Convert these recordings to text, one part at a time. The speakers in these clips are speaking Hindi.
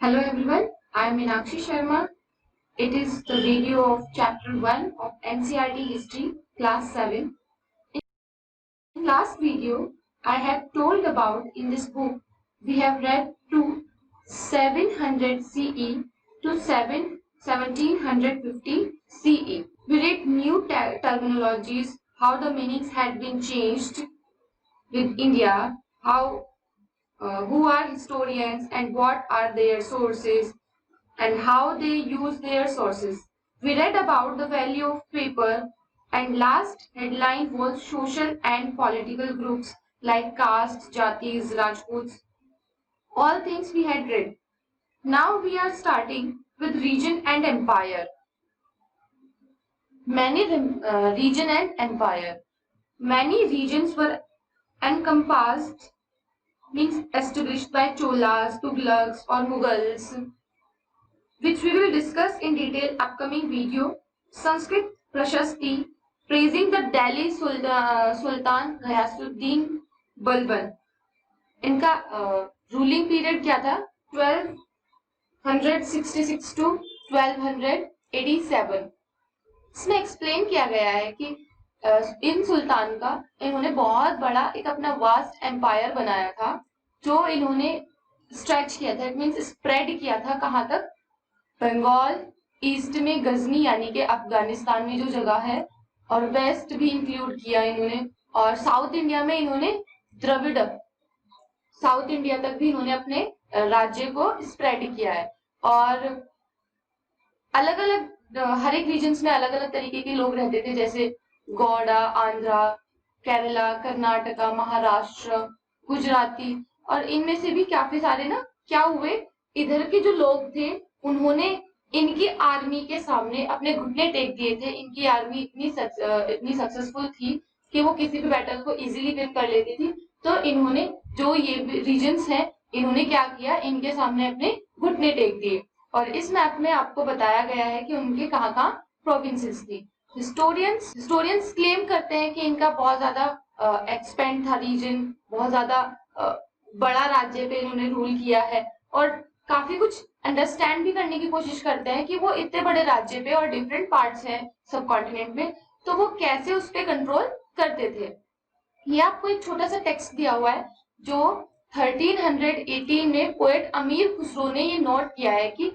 Hello everyone, I am Meenakshi Sharma. It is the video of chapter 1 of NCERT History, class 7. In last video, I have told about in this book, we have read to 700 CE to 1750 CE. We read new terminologies, how the meanings had been changed with India, who are historians and what are their sources, and how they use their sources. We read about the value of paper, and last headline was social and political groups like castes, jatis, Rajputs, all things we had read. Now we are starting with region and empire. Region and empire. Many regions were encompassed, means established by Cholas, Tughlaqs or Mughals, which we will discuss in detail upcoming video. Sanskrit Prashasti praising the Delhi Sultan Ghayasuddin Balban. इनका रूलिंग पीरियड क्या था? 1266 टू 1287. इसमें एक्सप्लेन किया गया है कि इन सुल्तान का इन्होंने बहुत बड़ा एक अपना वास्ट एम्पायर बनाया था, जो इन्होंने स्ट्रेच किया था, इट मींस स्प्रेड किया था कहाँ तक? बंगाल, ईस्ट में गजनी यानी कि अफगानिस्तान में जो जगह है, और वेस्ट भी इंक्लूड किया इन्होंने, और साउथ इंडिया में इन्होंने द्रविड़, साउथ इंडिया तक भी इन्होंने अपने राज्य को स्प्रेड किया है. और अलग अलग हर एक रीजन्स में अलग अलग तरीके के लोग रहते थे, जैसे गौड़ा, आंध्रा, केरला, कर्नाटका, महाराष्ट्र, गुजराती, और इनमें से भी काफी सारे ना क्या हुए, इधर के जो लोग थे उन्होंने इनकी आर्मी के सामने अपने घुटने टेक दिए थे. इनकी आर्मी इतनी सक्सेसफुल थी कि वो किसी भी बैटल को इजीली विन कर लेती थी. तो इन्होंने जो ये रीजन्स हैं, इन्होंने क्या किया, इनके सामने अपने घुटने टेक दिए. और इस मैप में आपको बताया गया है कि उनके कहाँ कहाँ प्रोविंसेस थी. हिस्टोरियंस क्लेम करते हैं कि इनका बहुत ज्यादा एक्सपेंड था रीजन, बहुत ज्यादा बड़ा राज्य पे इन्होंने रूल किया है, और काफी कुछ अंडरस्टैंड भी करने की कोशिश करते हैं कि वो इतने बड़े राज्य पे और डिफरेंट पार्ट्स हैं सब कॉन्टिनेंट में, तो वो कैसे उस पर कंट्रोल करते थे. ये आपको एक छोटा सा टेक्स्ट दिया हुआ है जो 1318 में पोएट अमीर खुसरो ने ये नोट किया है कि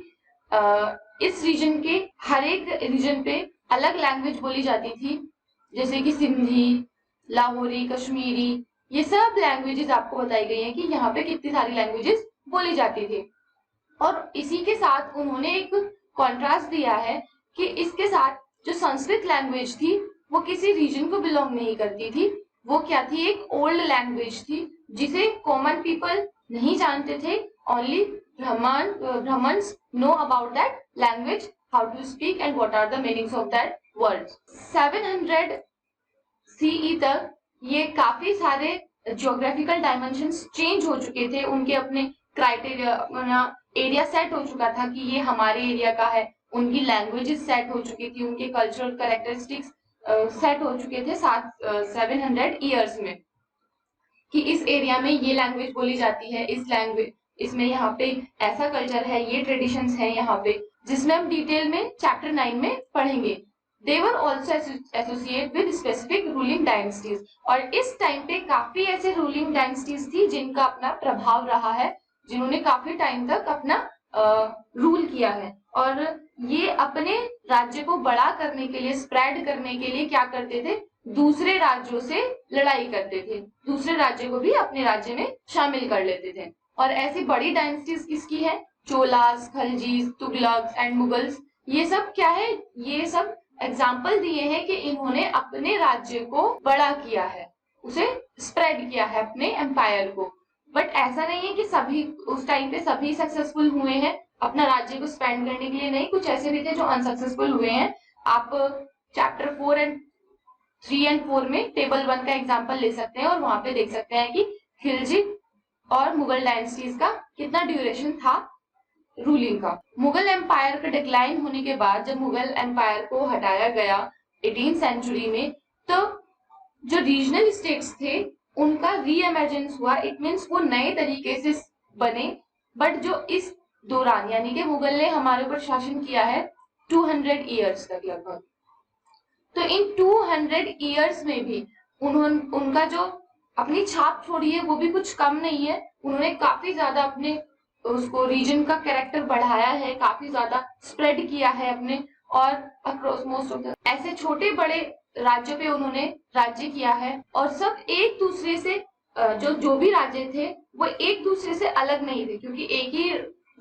इस रीजन के हर एक रीजन पे अलग लैंग्वेज बोली जाती थी, जैसे कि सिंधी, लाहौरी, कश्मीरी, ये सब लैंग्वेजेस आपको बताई गई है कि यहाँ पे कितनी सारी लैंग्वेजेस बोली जाती थी. और इसी के साथ उन्होंने एक कॉन्ट्रास्ट दिया है कि इसके साथ जो संस्कृत लैंग्वेज थी वो किसी रीजन को बिलोंग नहीं करती थी, वो क्या थी, एक ओल्ड लैंग्वेज थी जिसे कॉमन पीपल नहीं जानते थे. Only Brahmins know about that language, how to speak and what are the meanings of that words. 700 CE तक ये काफी सारे ज्योग्राफिकल डायमेंशंस चेंज हो चुके थे, उनके अपने क्राइटेरिया, अपना एरिया सेट हो चुका था कि ये हमारे एरिया का है, उनकी लैंग्वेजेस सेट हो चुकी थी, उनके कल्चरल कैरेक्टरिस्टिक्स सेट हो चुके थे 700 ईयर्स में, कि इस एरिया में ये लैंग्वेज बोली जाती है, इसमें यहाँ पे ऐसा कल्चर है, ये ट्रेडिशंस हैं यहाँ पे, जिसमें हम डिटेल में चैप्टर 9 में पढ़ेंगे. They were also associated with specific ruling dynasties. और इस टाइम पे काफी ऐसे रूलिंग डायनेस्टीज थी जिनका अपना प्रभाव रहा है, जिन्होंने काफी टाइम तक अपना रूल किया है, और ये अपने राज्य को बड़ा करने के लिए, स्प्रेड करने के लिए क्या करते थे, दूसरे राज्यों से लड़ाई करते थे, दूसरे राज्य को भी अपने राज्य में शामिल कर लेते थे. और ऐसी बड़ी डायनेस्टीज किसकी है? चोलास, खलजीज, तुगलक्स एंड मुगल्स. ये सब क्या है, ये सब एग्जाम्पल दिए हैं कि इन्होंने अपने राज्य को बड़ा किया है, उसे स्प्रेड किया है, अपने एम्पायर को. बट ऐसा नहीं है कि सभी उस टाइम पे सभी सक्सेसफुल हुए हैं अपना राज्य को स्पेंड करने के लिए, नहीं, कुछ ऐसे भी थे जो अनसक्सेसफुल हुए हैं. आप चैप्टर 3 and 4 में टेबल 1 का एग्जाम्पल ले सकते हैं और वहां पे देख सकते हैं कि खिलजी और मुगल डायनेस्टीज का कितना ड्यूरेशन था रूलिंग का. मुगल एम्पायर का डिक्लाइन होने के बाद जब मुगल एम्पायर को हटाया गया 18th सेंचुरी में, तो जो रीजनल स्टेट्स थे उनका री इमेजिन हुआ. इट मीन्स वो नए तरीके से बने, बट जो इस दौरान, यानी कि मुगल ने हमारे ऊपर शासन किया है 200 ईयर्स तक लगभग। तो इन 200 ईयर्स में भी उन्होंने उनका जो अपनी छाप छोड़ी है वो भी कुछ कम नहीं है। उन्होंने काफी ज्यादा अपने उसको रीजन का कैरेक्टर बढ़ाया है, काफी ज्यादा स्प्रेड किया है अपने, और अक्रॉस मोस्ट ऑफ द ऐसे छोटे बड़े राज्यों पे उन्होंने राज्य किया है। और सब एक दूसरे से जो भी राज्य थे वो एक दूसरे से अलग नहीं थे, क्योंकि एक ही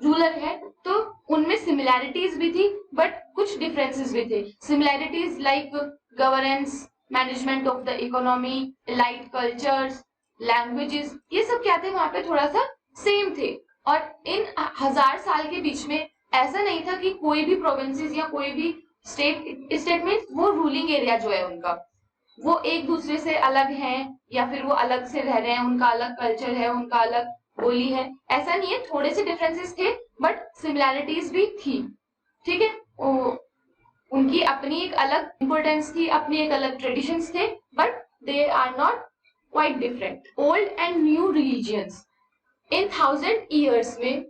रूलर है तो उनमें सिमिलैरिटीज भी थी बट कुछ डिफरेंसेस भी थे। Similarities like governance, management of the economy, light cultures, languages, ये सब क्या थे वहां पे थोड़ा सा सेम थे। और इन 1000 साल के बीच में ऐसा नहीं था कि कोई भी प्रोविंसेस या कोई भी स्टेट में वो रूलिंग एरिया जो है उनका वो एक दूसरे से अलग है या फिर वो अलग से रह रहे हैं, उनका अलग कल्चर है, उनका अलग बोली है, ऐसा नहीं है। थोड़े से डिफरेंसेस थे बट सिमिलैरिटीज भी थी। ठीक है, उनकी अपनी एक अलग इंपोर्टेंस थी, अपनी एक अलग ट्रेडिशंस थे, but they are not quite different. Old and new religions, in 1000 years में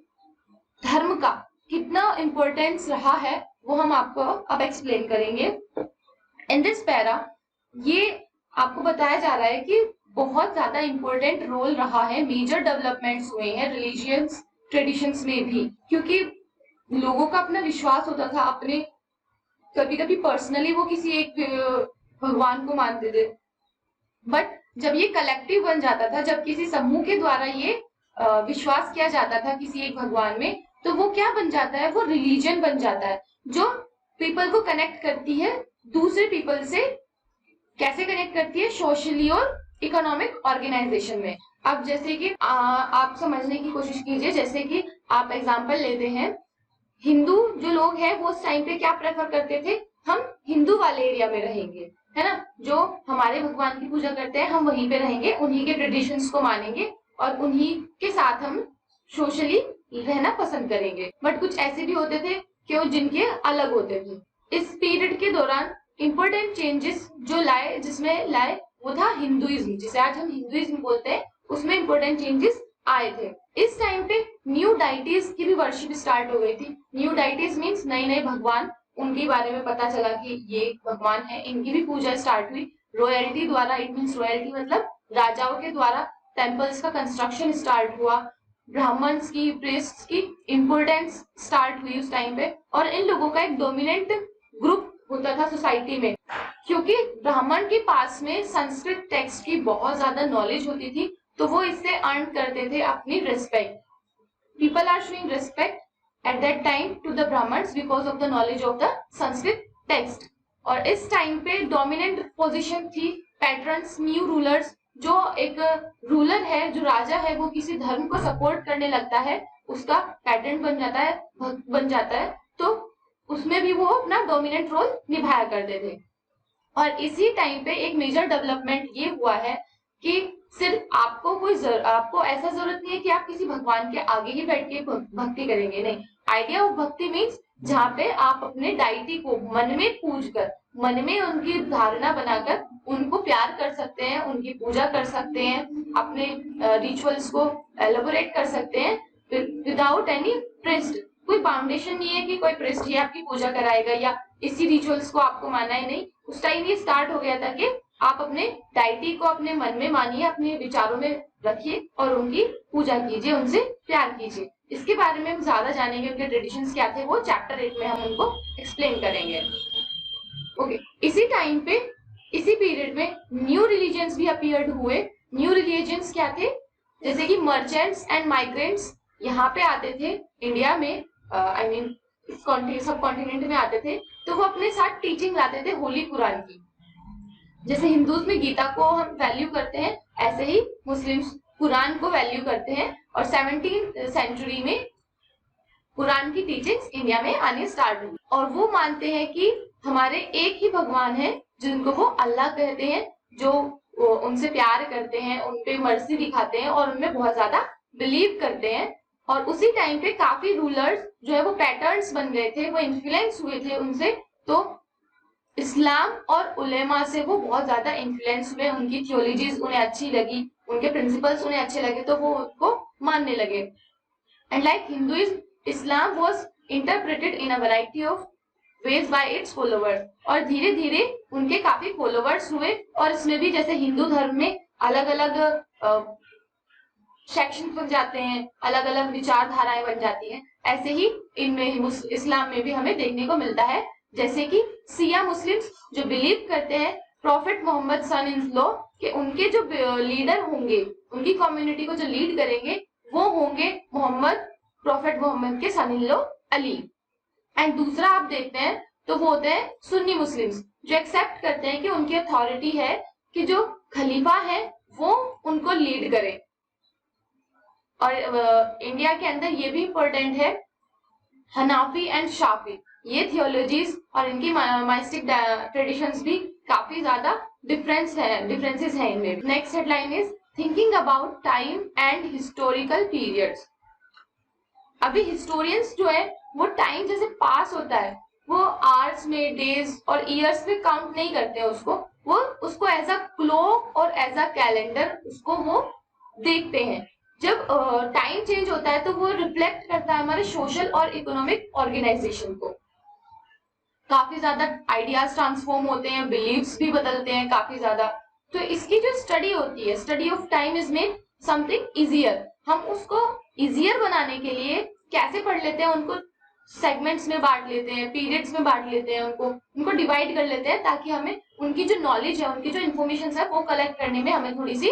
धर्म का कितना इंपॉर्टेंस रहा है वो हम आपको अब एक्सप्लेन करेंगे। इन दिस पैरा ये आपको बताया जा रहा है कि बहुत ज्यादा इंपॉर्टेंट रोल रहा है, मेजर डेवलपमेंट्स हुए हैं रिलीजियंस ट्रेडिशंस में भी, क्योंकि लोगों का अपना विश्वास होता था अपने, कभी कभी पर्सनली वो किसी एक भगवान को मानते थे, बट जब ये कलेक्टिव बन जाता था, जब किसी समूह के द्वारा ये विश्वास किया जाता था किसी एक भगवान में, तो वो क्या बन जाता है, वो रिलीजन बन जाता है जो पीपल को कनेक्ट करती है दूसरे पीपल से। कैसे कनेक्ट करती है, सोशली और इकोनॉमिक ऑर्गेनाइजेशन में। अब जैसे कि आप समझने की कोशिश कीजिए, जैसे कि आप एग्जांपल लेते हैं, हिंदू जो लोग हैं वो उस टाइम पे क्या प्रेफर करते थे, हम हिंदू वाले एरिया में रहेंगे, है ना, जो हमारे भगवान की पूजा करते हैं हम वहीं पे रहेंगे, उन्हीं के ट्रेडिशंस को मानेंगे और उन्हीं के साथ हम सोशली रहना पसंद करेंगे। बट कुछ ऐसे भी होते थे कि जिनके अलग होते थे। इस पीरियड के दौरान इंपॉर्टेंट चेंजेस जो जिसमें लाए वो था हिंदुइज्म, जिसे आज हम हिंदुइज्म बोलते हैं, उसमें इंपॉर्टेंट चेंजेस आए थे। इस टाइम पे न्यू डाइटीज की भी वर्शिप स्टार्ट हो गई थी। न्यू डाइटीज मीन्स नए नए भगवान, उनके बारे में पता चला कि ये भगवान है, इनकी भी पूजा स्टार्ट हुई रॉयल्टी द्वारा। इट मीन्स रॉयल्टी मतलब राजाओं के द्वारा टेम्पल्स का कंस्ट्रक्शन स्टार्ट हुआ, ब्राह्मण्स की, प्रीस्ट्स की इम्पोर्टेंस स्टार्ट हुई उस टाइम पे, और इन लोगों का एक डोमिनेंट ग्रुप होता था सोसाइटी में, क्योंकि ब्राह्मण के पास में संस्कृत टेक्स्ट की बहुत ज्यादा नॉलेज होती थी, तो वो इससे अर्न करते थे अपनी respect. People are showing respect at that time to the Brahmins because of the knowledge of the Sanskrit text. और इस टाइम पे डोमिनेंट पोजीशन थी पैट्रन्स, न्यू रूलर्स। जो एक रूलर है, जो राजा है, वो किसी धर्म को सपोर्ट करने लगता है, उसका पैटर्न बन जाता है, भक्त बन जाता है, तो उसमें भी वो अपना डोमिनेंट रोल निभाया करते थे। और इसी टाइम पे एक मेजर डेवलपमेंट ये हुआ है कि सिर्फ आपको ऐसा जरूरत नहीं है कि आप किसी भगवान के आगे ही बैठ के भक्ति करेंगे, नहीं। आइडिया ऑफ भक्ति मीन्स जहाँ पे आप अपने डाइटी को मन में पूज कर, मन में उनकी धारणा बनाकर उनको प्यार कर सकते हैं, उनकी पूजा कर सकते हैं, अपने रिचुअल्स को एलोबोरेट कर सकते हैं विदाउट एनी प्रिस्ट। कोई फाउंडेशन नहीं है कि कोई प्रिस्ट ही आपकी पूजा कराएगा या इसी रिचुअल्स को आपको माना है, नहीं। उस टाइम ये स्टार्ट हो गया था कि आप अपने डाइटी को अपने मन में मानिए, अपने विचारों में रखिए और उनकी पूजा कीजिए, उनसे प्यार कीजिए। इसके बारे में हम ज्यादा जानेंगे, उनके ट्रेडिशंस क्या थे, वो चैप्टर 8 में हम उनको एक्सप्लेन करेंगे। ओके, इसी टाइम पे, इसी पीरियड में न्यू रिलीजियंस भी अपीयर्ड हुए। न्यू रिलीजियंस क्या थे, जैसे कि मर्चेंट्स एंड माइग्रेंट्स यहाँ पे आते थे इंडिया में, आई मीन सब कॉन्टिनेंट में आते थे, तो वो अपने साथ टीचिंग लाते थे होली कुरान की। जैसे हिंदूज में गीता को हम वैल्यू करते हैं, ऐसे ही मुस्लिम्स कुरान को वैल्यू करते हैं। और 17th सेंचुरी में कुरान की टीचिंग्स इंडिया में आने स्टार्ट हुई, और वो मानते हैं कि हमारे एक ही भगवान है जिनको वो अल्लाह कहते हैं, जो उनसे प्यार करते हैं, उन पे मर्सी दिखाते हैं और उनमें बहुत ज्यादा बिलीव करते हैं। और उसी टाइम पे काफी रूलर्स जो है वो पैटर्न्स बन गए थे, वो इन्फ्लुएंस हुए थे उनसे, तो इस्लाम और उलेमा से वो बहुत ज्यादा इन्फ्लुएंस हुए, उनकी थियोलॉजीज उन्हें अच्छी लगी, उनके प्रिंसिपल्स उन्हें अच्छे लगे, तो वो उनको मानने लगे। And like Hinduism Islam was interpreted in a variety of ways bye it's followers, और धीरे धीरे उनके काफी फॉलोवर्स हुए, और इसमें भी जैसे हिंदू धर्म में अलग अलग सेक्शन बन जाते हैं, अलग अलग विचारधाराएं बन जाती हैं, ऐसे ही इनमें इस्लाम में भी हमें देखने को मिलता है। जैसे कि सिया मुस्लिम्स जो बिलीव करते हैं prophet Muhammad son in law, कि उनके जो लीडर होंगे, उनकी कम्युनिटी को जो लीड करेंगे वो होंगे मोहम्मद, प्रॉफिट मोहम्मद के सन इन लॉ अली। एंड दूसरा आप देखते हैं तो वो होते हैं सुन्नी मुस्लिम्स, जो एक्सेप्ट करते हैं कि उनकी अथॉरिटी है कि जो खलीफा है वो उनको लीड करे। और इंडिया के अंदर ये भी इम्पोर्टेंट है, हनाफी एंड शाफी, ये थियोलॉजीज और इनकी माइस्टिक ट्रेडिशंस भी काफी ज्यादा डिफरेंसेस हैं इनमें। Next headline is thinking about time and historical periods. अभी हिस्टोरियंस जो है वो टाइम जैसे पास होता है वो आवर्स में, डेज और ईयर्स में काउंट नहीं करते हैं उसको, वो उसको एज अ क्लॉक और एज अ कैलेंडर उसको वो देखते हैं। जब टाइम चेंज होता है तो वो रिफ्लेक्ट करता है हमारे सोशल और इकोनॉमिक ऑर्गेनाइजेशन को। काफी ज्यादा आइडियाज ट्रांसफॉर्म होते हैं, बिलीव्स भी बदलते हैं काफी ज्यादा। तो इसकी जो स्टडी होती है, study of time is made something easier. हम उसको इजियर बनाने के लिए कैसे पढ़ लेते हैं, उनको सेगमेंट्स में बांट लेते हैं, पीरियड्स में बांट लेते हैं, उनको डिवाइड कर लेते हैं, ताकि हमें उनकी जो नॉलेज है, उनकी जो इन्फॉर्मेशन है वो कलेक्ट करने में हमें थोड़ी सी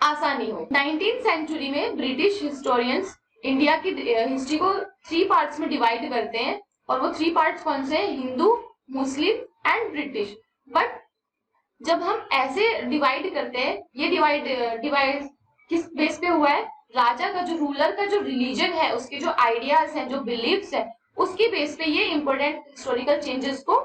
आसानी हो। 19th सेंचुरी में ब्रिटिश हिस्टोरियंस इंडिया की हिस्ट्री को 3 पार्ट्स में डिवाइड करते हैं, और वो 3 पार्ट्स कौन से हैं? Hindu, Muslim and British. But जब हम ऐसे डिवाइड करते हैं, ये डिवाइड किस बेस पे हुआ है? राजा का, जो रूलर का जो रिलीजन है, उसके जो आइडियाज हैं, जो बिलीव्स हैं, उसकी बेस पे ये इंपॉर्टेंट हिस्टोरिकल चेंजेस को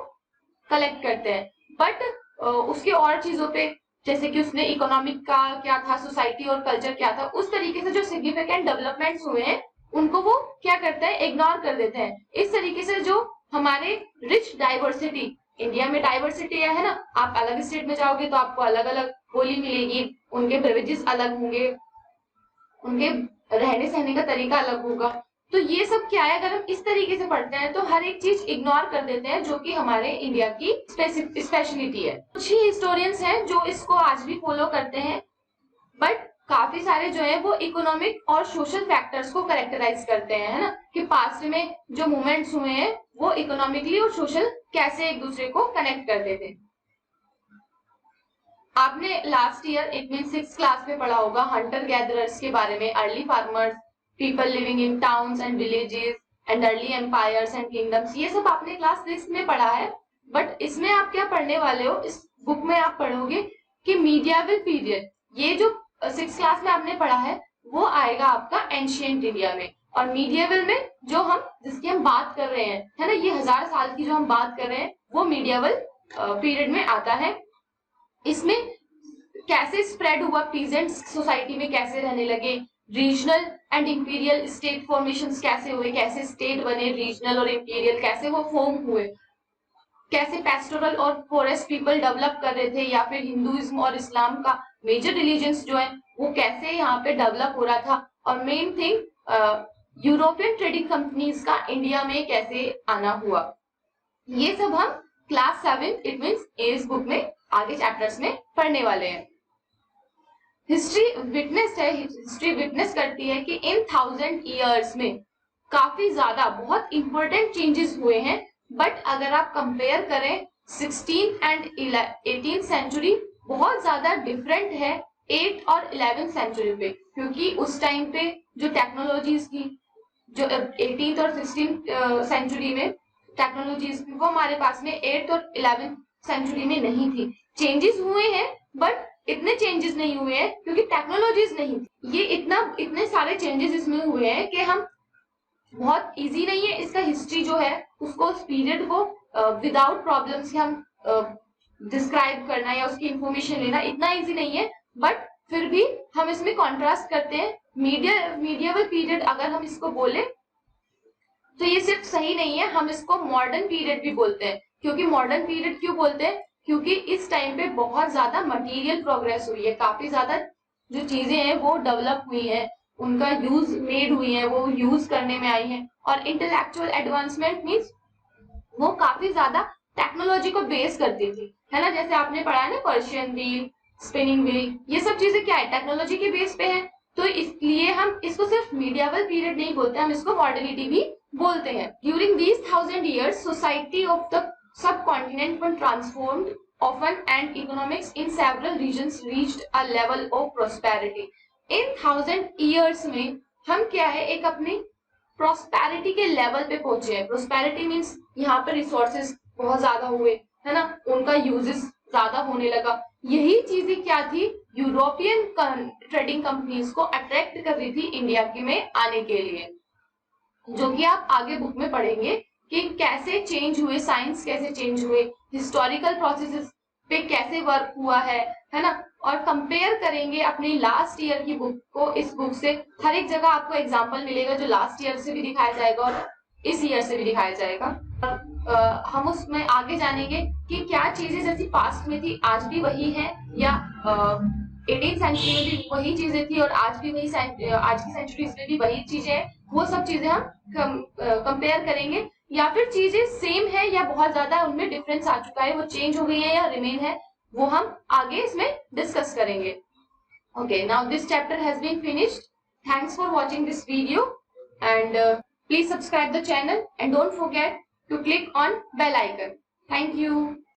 कलेक्ट करते हैं। बट उसके और चीजों पे, जैसे कि उसने इकोनॉमिक का क्या था, सोसाइटी और कल्चर क्या था, उस तरीके से जो सिग्निफिकेंट डेवलपमेंट्स हुए हैं उनको वो क्या करते हैं? इग्नोर कर देते हैं। इस तरीके से जो हमारे रिच डाइवर्सिटी, इंडिया में डाइवर्सिटी है ना, आप अलग स्टेट में जाओगे तो आपको अलग अलग बोली मिलेगी, उनके बेवरेजेस अलग होंगे, उनके रहने सहने का तरीका अलग होगा। तो ये सब क्या है, अगर हम इस तरीके से पढ़ते हैं तो हर एक चीज इग्नोर कर देते हैं, जो कि हमारे इंडिया की स्पेशलिटी है। कुछ ही हिस्टोरियंस हैं जो इसको आज भी फॉलो करते हैं, बट काफी सारे जो है वो इकोनॉमिक और सोशल फैक्टर्स को कैरेक्टराइज करते हैं, है ना, कि पास्ट में जो मूवमेंट्स हुए हैं वो इकोनॉमिकली और सोशल कैसे एक दूसरे को कनेक्ट करते थे। आपने last year it mean 6th class में पढ़ा होगा हंटर गैदरर्स के बारे में, early farmers, people living in towns and villages and early empires and kingdoms, ये सब आपने क्लास 6 में पढ़ा है। बट इसमें आप क्या पढ़ने वाले हो, इस बुक में आप पढ़ोगे कि मीडिएवल पीरियड, ये जो 6th क्लास में आपने पढ़ा है वो आएगा आपका एंशिएंट इंडिया में। और मीडिएवल में जो हम जिसकी हम बात कर रहे हैं, है ना, ये 1000 साल की जो हम बात कर रहे हैं वो मीडिएवल पीरियड में आता है। इसमें कैसे स्प्रेड हुआ, पीजेंट सोसाइटी में कैसे रहने लगे, regional and imperial state formations कैसे हुए, कैसे स्टेट बने, रीजनल और इंपीरियल कैसे वो फॉर्म हुए, कैसे पेस्टोरल और फॉरेस्ट पीपल डेवलप कर रहे थे, या फिर हिंदुइज्म और इस्लाम का मेजर रिलीजन्स जो है वो कैसे यहाँ पे डेवलप हो रहा था, और main thing European trading companies का इंडिया में कैसे आना हुआ। ये सब हम class 7 it means as book में आगे चैप्टर्स में पढ़ने वाले हैं। हिस्ट्री विटनेस करती है कि इन 1000 ईयर्स में काफी ज्यादा बहुत इंपॉर्टेंट चेंजेस हुए हैं। बट अगर आप कंपेयर करें 16th एंड 18th सेंचुरी, बहुत ज्यादा डिफरेंट है 8th और 11th सेंचुरी पे, क्योंकि उस टाइम पे जो टेक्नोलॉजीज की, जो 18th और 16th सेंचुरी में टेक्नोलॉजीज वो हमारे पास में 8th और 11th सेंचुरी में नहीं थी। चेंजेस हुए हैं बट इतने चेंजेस नहीं हुए हैं क्योंकि टेक्नोलॉजीज नहीं थी। ये इतने सारे चेंजेस इसमें हुए हैं कि हम बहुत इजी नहीं है इसका हिस्ट्री जो है उसको, उस पीरियड को विदाउट प्रॉब्लम्स हम डिस्क्राइब करना या उसकी इंफॉर्मेशन लेना इतना इजी नहीं है। बट फिर भी हम इसमें कॉन्ट्रास्ट करते हैं। मीडिएवल पीरियड अगर हम इसको बोले तो ये सिर्फ सही नहीं है, हम इसको मॉडर्न पीरियड भी बोलते हैं। क्योंकि मॉडर्न पीरियड क्यों बोलते हैं? क्योंकि इस टाइम पे बहुत ज्यादा मटेरियल प्रोग्रेस हुई है, काफी ज्यादा जो चीजें हैं वो डेवलप हुई हैं, उनका यूज मेड हुई है, वो यूज करने में आई है। और इंटेलेक्चुअल एडवांसमेंट मीन्स वो काफी ज्यादा टेक्नोलॉजी को बेस करती थी, है ना। जैसे आपने पढ़ा है ना, पर्शियन व्हील, स्पिनिंग व्हील, ये सब चीजें क्या है, टेक्नोलॉजी के बेस पे है। तो इसलिए हम इसको सिर्फ मीडियावल पीरियड नहीं बोलते, हम इसको मॉडर्निटी भी बोलते हैं। During these 1000 years society of the sub continent one transformed often and economics in several regions reached a level of prosperity. In 1000 years में हम क्या है, एक अपनी प्रोस्पेरिटी के लेवल पे पहुंचे हैं। प्रोस्पेरिटी मीन्स यहाँ पर रिसोर्सेज बहुत ज्यादा हुए, है ना, उनका यूजेस ज्यादा होने लगा। यही चीजें क्या थी, यूरोपियन ट्रेडिंग कंपनीज को अट्रैक्ट कर रही थी इंडिया के में आने के लिए, जो कि आप आगे बुक में पढ़ेंगे कि कैसे चेंज हुए, साइंस कैसे चेंज हुए, हिस्टोरिकल प्रोसेसेस पे कैसे वर्क हुआ है ना। और कंपेयर करेंगे अपनी लास्ट ईयर की बुक को इस बुक से। हर एक जगह आपको एग्जांपल मिलेगा जो लास्ट ईयर से भी दिखाया जाएगा और इस ईयर से भी दिखाया जाएगा। हम उसमें आगे जानेंगे कि क्या चीजें जैसी पास्ट में थी आज भी वही है, या 18th सेंचुरी में भी वही चीजें थी और आज भी वही, आज की सेंचुरीज में भी वही चीजें हैं। वो सब चीजें हम कंपेयर करेंगे, या फिर चीजें सेम है या बहुत ज्यादा उनमें डिफरेंस आ चुका है, वो चेंज हो गई है या रिमेन है, वो हम आगे इसमें डिस्कस करेंगे। Okay, now this chapter has been finished. Thanks for watching this video and please subscribe the channel and don't forget to click on bell icon. Thank you.